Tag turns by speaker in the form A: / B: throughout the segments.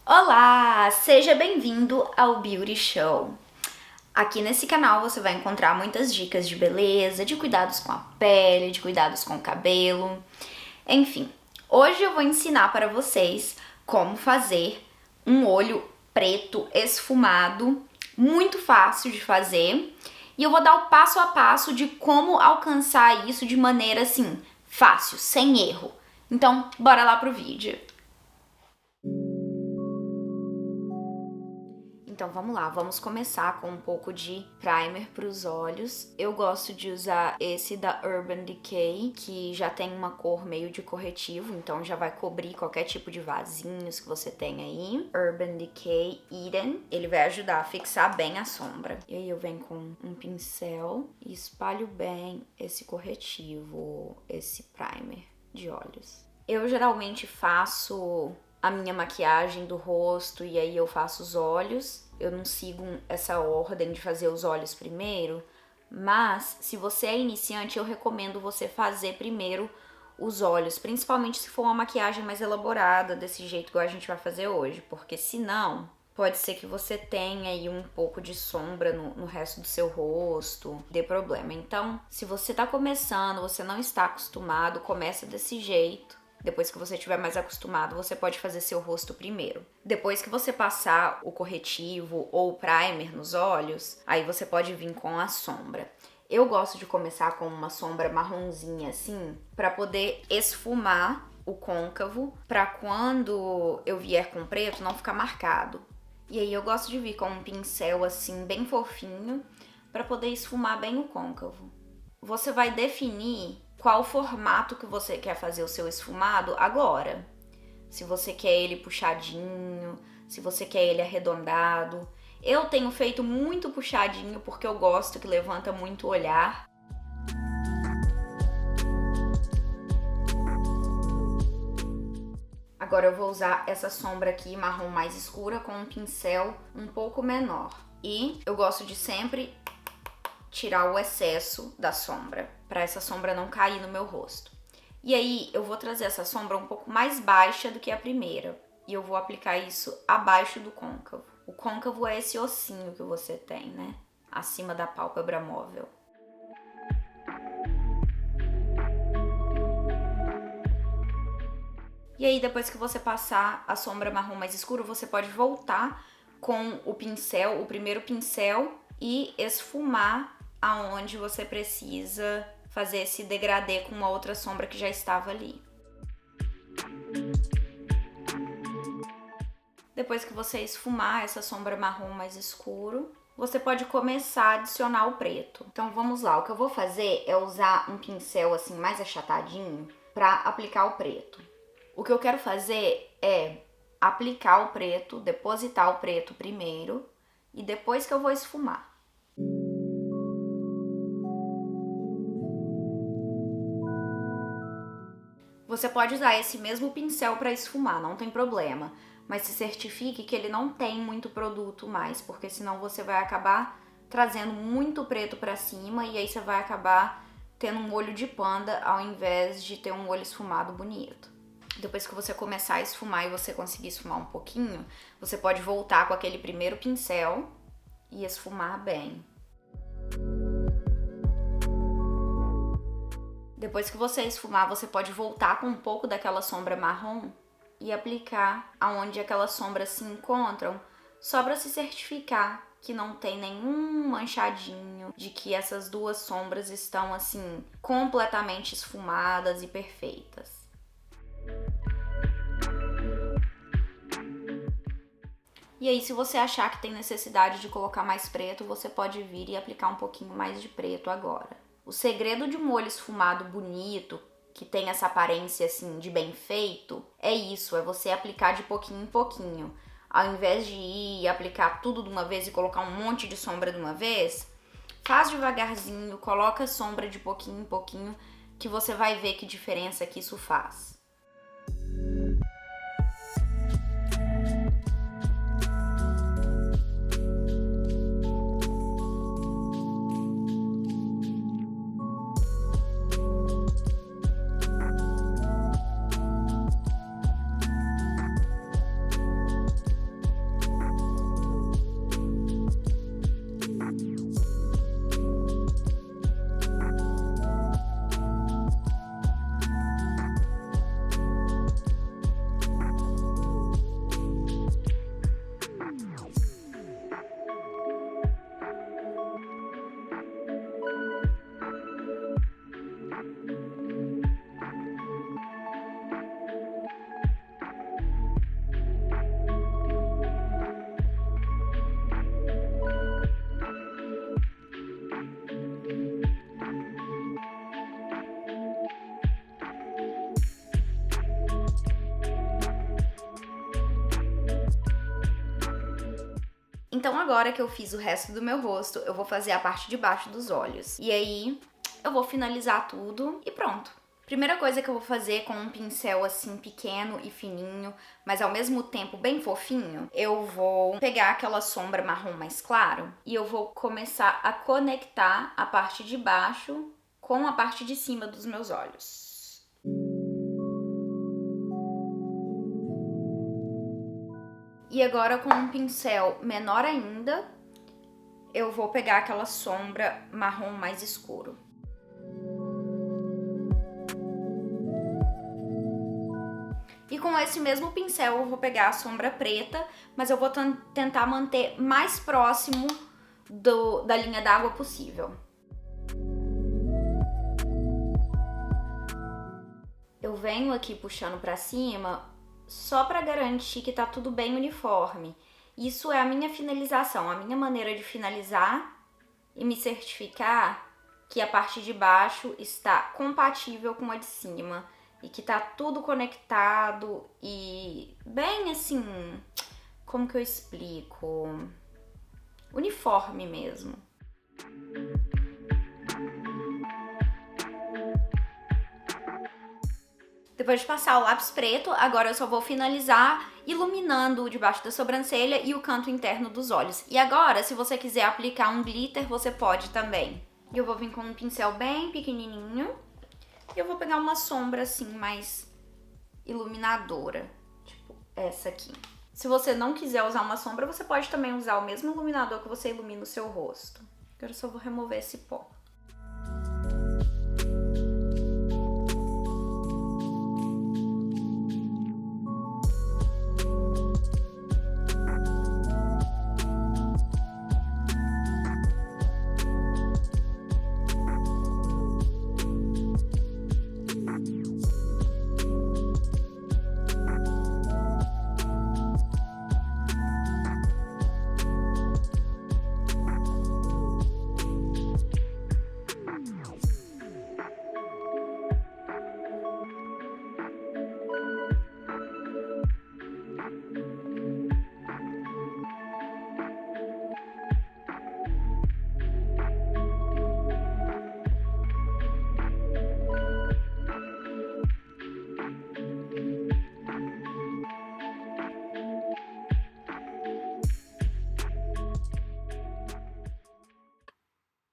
A: Olá, seja bem-vindo ao Beauty Show. Aqui nesse canal você vai encontrar muitas dicas de beleza, de cuidados com a pele, de cuidados com o cabelo. Enfim, hoje eu vou ensinar para vocês como fazer um olho preto esfumado, muito fácil de fazer. E eu vou dar o passo a passo de como alcançar isso de maneira assim, fácil, sem erro. Então, bora lá pro vídeo. Então vamos lá, vamos começar com um pouco de primer para os olhos. Eu gosto de usar esse da Urban Decay, que já tem uma cor meio de corretivo, então já vai cobrir qualquer tipo de vasinhos que você tem aí. Urban Decay Eden, ele vai ajudar a fixar bem a sombra. E aí eu venho com um pincel e espalho bem esse corretivo, esse primer de olhos. Eu geralmente faço a minha maquiagem do rosto e aí eu faço os olhos. Eu não sigo essa ordem de fazer os olhos primeiro, mas se você é iniciante, eu recomendo você fazer primeiro os olhos, principalmente se for uma maquiagem mais elaborada, desse jeito que a gente vai fazer hoje, porque senão pode ser que você tenha aí um pouco de sombra no resto do seu rosto, dê problema. Então, se você tá começando, você não está acostumado, começa desse jeito. Depois que você estiver mais acostumado, você pode fazer seu rosto primeiro. Depois que você passar o corretivo ou o primer nos olhos, aí você pode vir com a sombra. Eu gosto de começar com uma sombra marronzinha assim, para poder esfumar o côncavo, para quando eu vier com preto não ficar marcado. E aí eu gosto de vir com um pincel assim bem fofinho, para poder esfumar bem o côncavo. Você vai definir qual formato que você quer fazer o seu esfumado agora. Se você quer ele puxadinho, se você quer ele arredondado. Eu tenho feito muito puxadinho porque eu gosto que levanta muito o olhar. Agora eu vou usar essa sombra aqui, marrom mais escura, com um pincel um pouco menor. E eu gosto de sempre tirar o excesso da sombra, para essa sombra não cair no meu rosto. E aí eu vou trazer essa sombra um pouco mais baixa do que a primeira, e eu vou aplicar isso abaixo do côncavo. O côncavo é esse ossinho que você tem, né? Acima da pálpebra móvel. E aí depois que você passar a sombra marrom mais escura, você pode voltar com o pincel, o primeiro pincel, e esfumar aonde você precisa fazer esse degradê com uma outra sombra que já estava ali. Depois que você esfumar essa sombra marrom mais escuro, você pode começar a adicionar o preto. Então vamos lá, o que eu vou fazer é usar um pincel assim mais achatadinho para aplicar o preto. O que eu quero fazer é aplicar o preto, depositar o preto primeiro e depois que eu vou esfumar. Você pode usar esse mesmo pincel para esfumar, não tem problema. Mas se certifique que ele não tem muito produto mais, porque senão você vai acabar trazendo muito preto para cima e aí você vai acabar tendo um olho de panda ao invés de ter um olho esfumado bonito. Depois que você começar a esfumar e você conseguir esfumar um pouquinho, você pode voltar com aquele primeiro pincel e esfumar bem. Depois que você esfumar, você pode voltar com um pouco daquela sombra marrom e aplicar aonde aquelas sombras se encontram, só para se certificar que não tem nenhum manchadinho, de que essas duas sombras estão assim completamente esfumadas e perfeitas. E aí, se você achar que tem necessidade de colocar mais preto, você pode vir e aplicar um pouquinho mais de preto agora. O segredo de um olho esfumado bonito, que tem essa aparência assim de bem feito, é isso, é você aplicar de pouquinho em pouquinho. Ao invés de ir e aplicar tudo de uma vez e colocar um monte de sombra de uma vez, faz devagarzinho, coloca sombra de pouquinho em pouquinho, que você vai ver que diferença que isso faz. Então agora que eu fiz o resto do meu rosto, eu vou fazer a parte de baixo dos olhos. E aí, eu vou finalizar tudo e pronto. Primeira coisa que eu vou fazer com um pincel assim pequeno e fininho, mas ao mesmo tempo bem fofinho, eu vou pegar aquela sombra marrom mais claro e eu vou começar a conectar a parte de baixo com a parte de cima dos meus olhos. E agora com um pincel menor ainda, eu vou pegar aquela sombra marrom mais escuro. E com esse mesmo pincel eu vou pegar a sombra preta, mas eu vou tentar manter mais próximo da linha d'água possível. Eu venho aqui puxando pra cima só pra garantir que tá tudo bem uniforme. Isso é a minha finalização, a minha maneira de finalizar e me certificar que a parte de baixo está compatível com a de cima. E que tá tudo conectado e bem assim, como que eu explico? Uniforme mesmo. Depois de passar o lápis preto, agora eu só vou finalizar iluminando debaixo da sobrancelha e o canto interno dos olhos. E agora, se você quiser aplicar um glitter, você pode também. E eu vou vir com um pincel bem pequenininho. E eu vou pegar uma sombra assim, mais iluminadora, tipo essa aqui. Se você não quiser usar uma sombra, você pode também usar o mesmo iluminador que você ilumina o seu rosto. Agora eu só vou remover esse pó.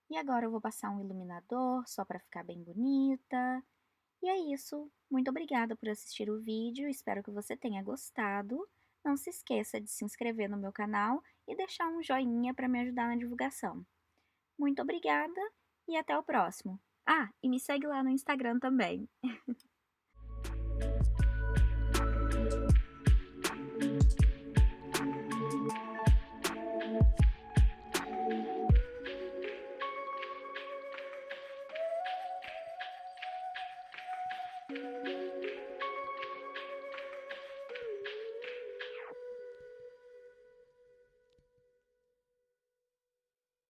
A: E agora eu vou passar um iluminador só para ficar bem bonita. E é isso. Muito obrigada por assistir o vídeo, espero que você tenha gostado. Não se esqueça de se inscrever no meu canal e deixar um joinha para me ajudar na divulgação. Muito obrigada e até o próximo. Ah, e me segue lá no Instagram também.